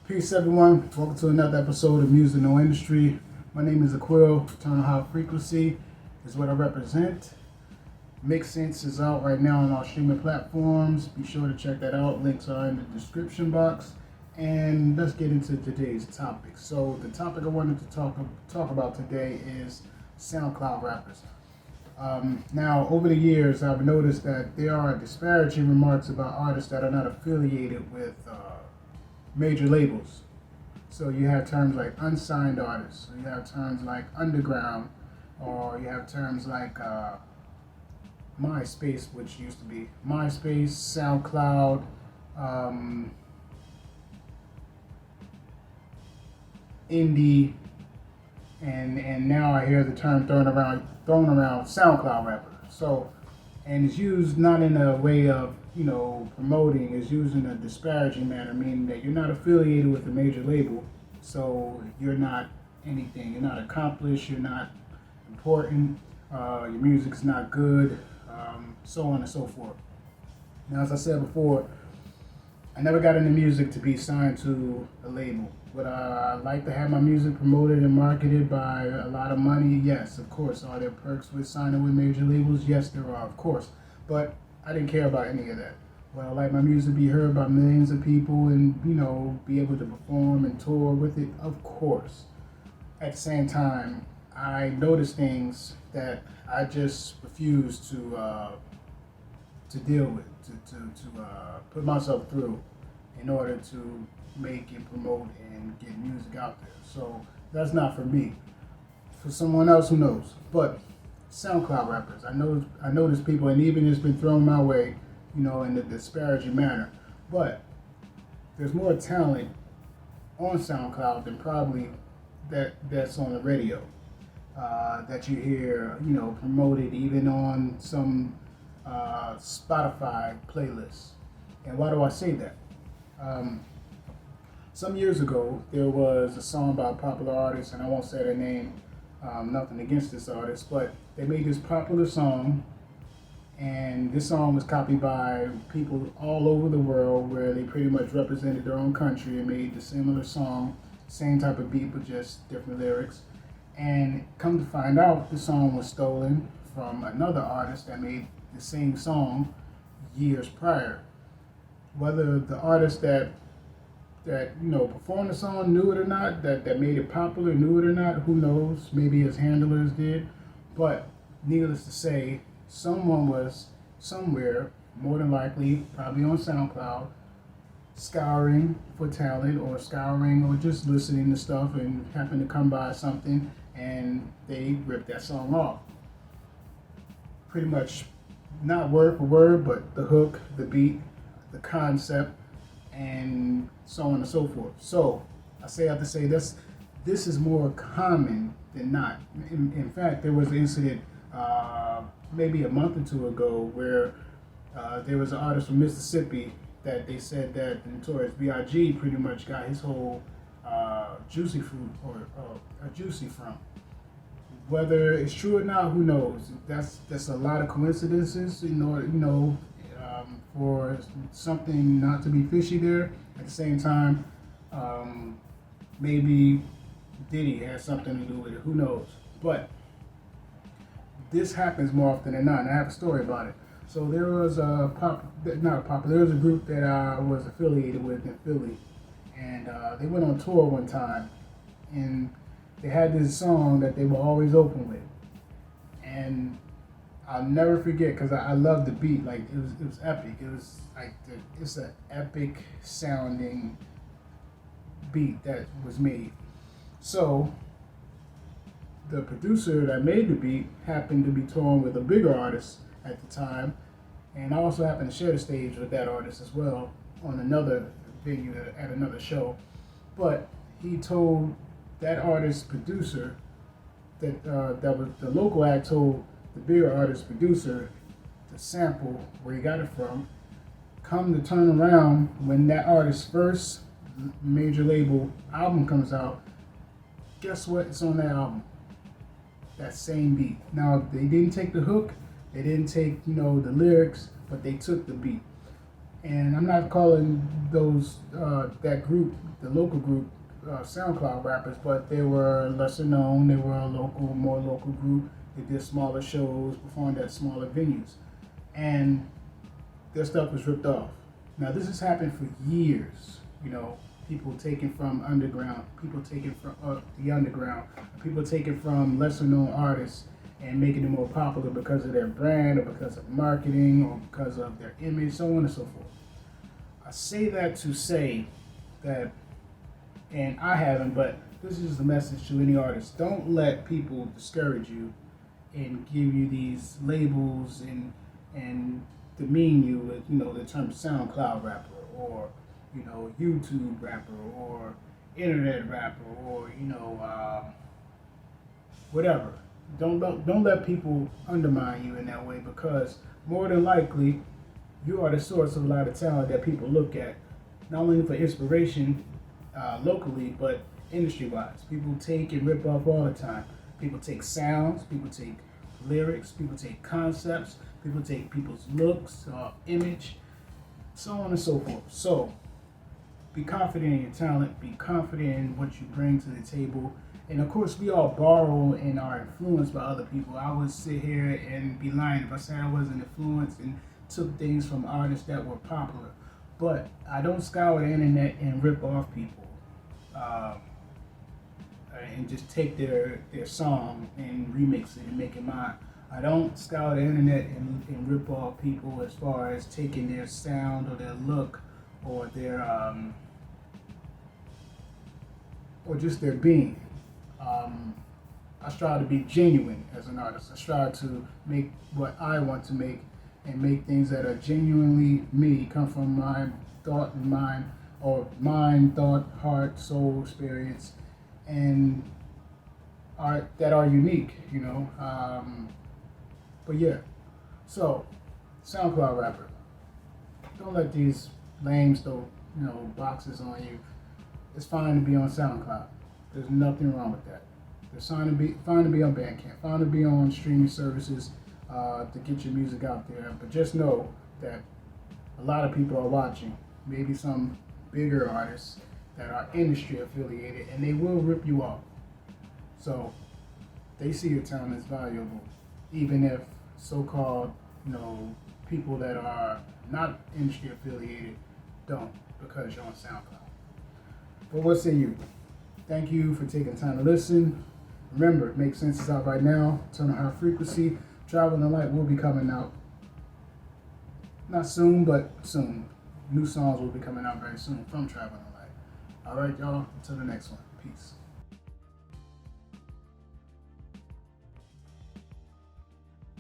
Peace, everyone. Welcome to another episode of Music No Industry. My name is Aquil. Eternal High Frequency is what I represent. Mix Sense is out right now on all streaming platforms. Be sure to check that out. Links are in the description box. And let's get into today's topic. So the topic I wanted to talk about today is Soundcloud rappers. Now, over the years, I've noticed that there are disparaging remarks about artists that are not affiliated with major labels. So you have terms like unsigned artists, you have terms like underground, or you have terms like MySpace, which used to be MySpace, SoundCloud, indie, and now I hear the term thrown around SoundCloud rapper. So, and it's used not in a way of promoting. It's used in a disparaging manner, meaning that you're not affiliated with a major label, so you're not anything. You're not accomplished. You're not important. Your music's not good, so on and so forth. Now, as I said before, I never got into music to be signed to a label. Would I like to have my music promoted and marketed by a lot of money? Yes, of course. Are there perks with signing with major labels? Yes, there are, of course. But I didn't care about any of that. Would I like my music to be heard by millions of people and, be able to perform and tour with it? Of course. At the same time, I noticed things that I just refused to deal with, to put myself through in order to make and promote and get music out there. So that's not for me. For someone else, who knows? But SoundCloud rappers, I know there's people, and even it's been thrown my way, in a disparaging manner. But there's more talent on SoundCloud than probably that's on the radio. That you hear, promoted even on some Spotify playlists. And why do I say that? Some years ago, there was a song by a popular artist, and I won't say their name, nothing against this artist, but they made this popular song, and this song was copied by people all over the world where they pretty much represented their own country and made the similar song, same type of beat, but just different lyrics. And come to find out, the song was stolen from another artist that made the same song years prior. Whether the artist that performed the song knew it or not, that made it popular knew it or not, who knows? Maybe his handlers did. But needless to say, someone was somewhere, more than likely, probably on SoundCloud, scouring for talent or just listening to stuff and happened to come by something and they ripped that song off. Pretty much not word for word, but the hook, the beat, the concept, and so on and so forth. So I have to say this is more common than not. In fact, there was an incident maybe a month or two ago where there was an artist from Mississippi that they said that the Notorious B.I.G. pretty much got his whole juicy fruit or juicy from. Whether it's true or not, who knows? That's a lot of coincidences, for something not to be fishy there. At the same time, maybe Diddy has something to do with it. Who knows? But this happens more often than not, and I have a story about it. So there was there was a group that I was affiliated with in Philly, and they went on tour one time, and they had this song that they were always open with, and I'll never forget because I love the beat. Like it was epic. It was like it's an epic sounding beat that was made. So the producer that made the beat happened to be touring with a bigger artist at the time, and I also happened to share the stage with that artist as well on another venue at another show. But he told that artist's producer that was the local act told the bigger artist producer to sample where he got it from. Come to turn around, when that artist's first major label album comes out, guess what? It's on that album. That same beat. Now they didn't take the hook, they didn't take the lyrics, but they took the beat. And I'm not calling those that group, the local group, SoundCloud rappers, but they were lesser known. They were a more local group. They did smaller shows, performed at smaller venues, and their stuff was ripped off. Now this has happened for years. You know, people taken from underground, people taken from the underground, people taken from lesser known artists and making them more popular because of their brand or because of marketing or because of their image, so on and so forth. I say that to say that, and I haven't, but this is the message to any artist. Don't let people discourage you and give you these labels and demean you with, you know, the term SoundCloud rapper or, you know, YouTube rapper or internet rapper or, you know, whatever. Don't let people undermine you in that way, because more than likely you are the source of a lot of talent that people look at, not only for inspiration locally, but industry-wise. People take and rip off all the time. People take sounds, people take lyrics, people take concepts, people take people's looks, image, so on and so forth. So be confident in your talent, be confident in what you bring to the table. And of course, we all borrow and are influenced by other people. I would sit here and be lying if I said I wasn't influenced and took things from artists that were popular. But I don't scour the internet and rip off people and just take their song and remix it and make it mine. I don't scour the internet and rip off people as far as taking their sound or their look or their or just their being. I strive to be genuine as an artist. I strive to make what I want to make and make things that are genuinely me, come from my thought and mind, or mind, thought, heart, soul, experience, and art that are unique, you know. But yeah, so SoundCloud rapper, don't let these lames throw, you know, boxes on you. It's fine to be on SoundCloud. There's nothing wrong with that. It's fine to be on Bandcamp, fine to be on streaming services to get your music out there. But just know that a lot of people are watching. Maybe some bigger artists that are industry affiliated, and they will rip you off. So they see your talent as valuable, even if so-called, you know, people that are not industry affiliated don't, because you're on SoundCloud. But what say you? Thank you for taking time to listen. Remember, Make Sense is out right now. Turn on High Frequency. Traveling the Light will be coming out. Not soon, but soon. New songs will be coming out very soon from Traveling the Light. All right, y'all. Until the next one. Peace.